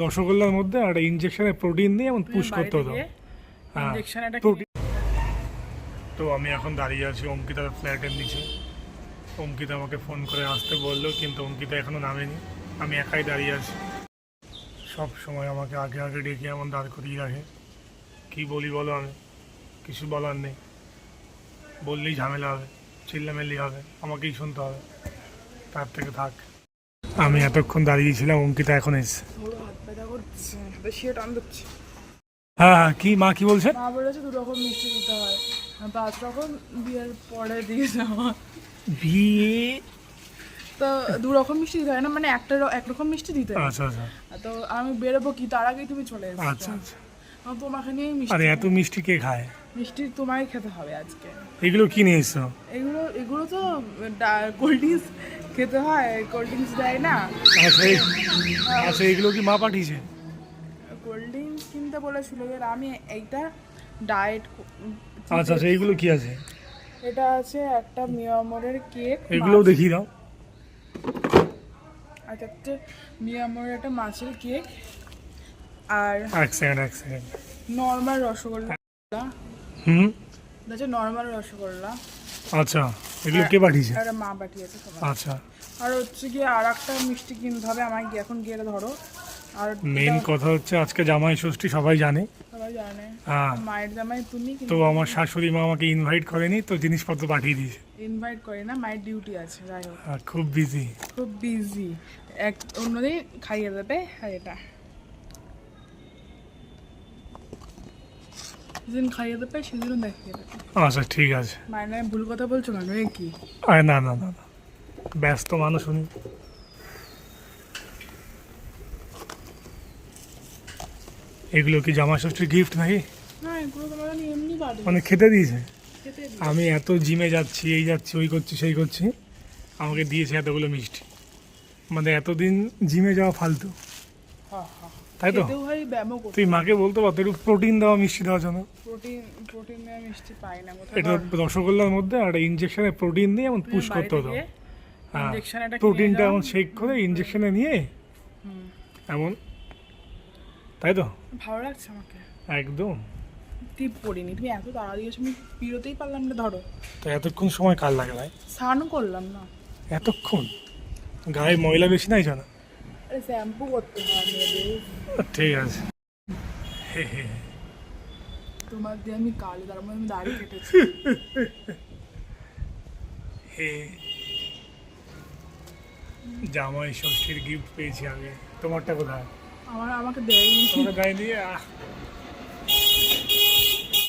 রসগোল্লার মধ্যে একটা ইনজেকশনে প্রোটিন দিয়ে এমন পুশ করতে হতো। হ্যাঁ, তো আমি এখন দাঁড়িয়ে আছি অঙ্কিতার ফ্ল্যাটের নিচে। অঙ্কিতা আমাকে ফোন করে আসতে বললো, কিন্তু অঙ্কিতা এখনো নামেনি। আমি একাই দাঁড়িয়ে আছি। সব সময় আমাকে আগে আগে ডেকে এমন দাঁড় করিয়ে রাখে। কি বলি বলো, আমি কিছু বলার নেই। বললেই ঝামেলা হবে, চিল্লামেল্লি হবে, আমাকেই শুনতে হবে। তার থেকে থাক। আমি এতক্ষণ দাঁড়িয়েছিলাম, অঙ্কিতা এখন এসছে। হ্যাঁ হ্যাঁ, কি মা কি বলছে? মা বলেছে 2 রকম মিষ্টি দিতে হয়, 5 রকম বিয়ের পরে দিয়েছে আমার বিয়ে। তো 2 রকম মিষ্টি দিতে হয় না, মানে একরকম মিষ্টি দিতে হয়। আচ্ছা আচ্ছা। তো আমি বেরোবো কি তার আগেই তুমি চলে এসেছো। আচ্ছা আচ্ছা। তোমাকে নিয়ে মিষ্টি। আরে এত মিষ্টি কে খায়? মিষ্টি তোমায় খেতে হবে আজকে। এগুলো কি নিয়ে এসছো? এগুলো তো কোল্ড ড্রিঙ্কস খেতে হয়, কোল্ড ড্রিঙ্কস দেয় না। আচ্ছা, এগুলো কি মা পাঠিয়েছে? কোল্ড ড্রিঙ্কস কিনতে বলেছিল, এর আমি এইটা ডায়েট। আচ্ছা আচ্ছা, এইগুলো কি আছে? এটা আছে একটা মিয়ামরের কেক। এগুলোও দেখিয়ে দাও। আচ্ছা, একটা মিয়ামরের একটা মাছের কেক, আর এক সেকেন্ড। নর্মাল রসগোল্লা। হুম, আচ্ছা, নর্মাল রসগোল্লা। আচ্ছা, এগুলো কে পাঠিয়েছে? একটা মা পাঠিয়েছে সবাই। আচ্ছা। আর হচ্ছে গিয়ে আর একটা মিষ্টি কিনতে হবে আমায়, এখন গিয়ে ধরো। আর মেন কথা হচ্ছে আজকে জামাই ষষ্ঠী, সবাই জানে। সবাই জানে। হ্যাঁ, মায়ের জামাই তুমি, তো আমার শাশুড়ি মা আমাকে ইনভাইট করেনি, তো জিনিসপত্র পাঠিয়ে দিয়েছে। ইনভাইট করে না, মায়ের ডিউটি আছে, যাই হোক খুব বিজি। খুব বিজি। অন্যদিন খাইয়ে দেবে। আর এটা যেদিন খাইয়ে দেবে সেদিনও দেখিয়ে দেবে। আচ্ছা ঠিক আছে। মায়ের নামে ভুল কথা বলছো কেন? এ কি? আরে না না না না, ব্যস্ত মানুষ উনি। এগুলো কি জামা ষষ্ঠীর গিফট নাকি? না, এগুলো তোমার এমনি বাড়ি মানে খেতে দিয়েছে? খেতে দিই। আমি এত জিমে যাচ্ছি, এই যাচ্ছি, ওই করছি, সেই করছি, আমাকে দিয়েছে এতগুলো মিষ্টি। মানে এতদিন জিমে যাওয়া ফালতু, তাই তো? খেতেও হয়, ব্যায়ামও করতে তুই মাকে বলতে পারতো একটু প্রোটিন দেওয়া মিষ্টি দেওয়ার জন্য। প্রোটিন নেওয়া মিষ্টি পাই না কোথাও। এটা রসগোল্লার মধ্যে একটা ইনজেকশনে প্রোটিন দিয়ে এমন পুশ করতে হতো। হ্যাঁ, প্রোটিনটা এমন শেক করে ইনজেকশনে নিয়ে এমন, তাই তো? ভালো লাগছে আমাকে একদম। টিপ পড়িনি, তুমি এত তাড়া দিয়েছো, আমি পিরোতেই পারলাম না। ধরো তো এতক্ষণ সময় কার লাগে ভাই? স্নান করলাম না এতক্ষণ গায়ে ময়লা বেশি নাই জানা? আরে শ্যাম্পু করতে হয় মেয়েদের। ঠিক আছে। তোমার দিয়ে আমি কালো, তার মধ্যে আমি দাড়ি কেটেছি। হে, জামাই ষষ্ঠীর গিফট পেয়েছি আমি। তোমারটা কোথায়? আমাকে দেয়নি। তোমাকে দেয়নি?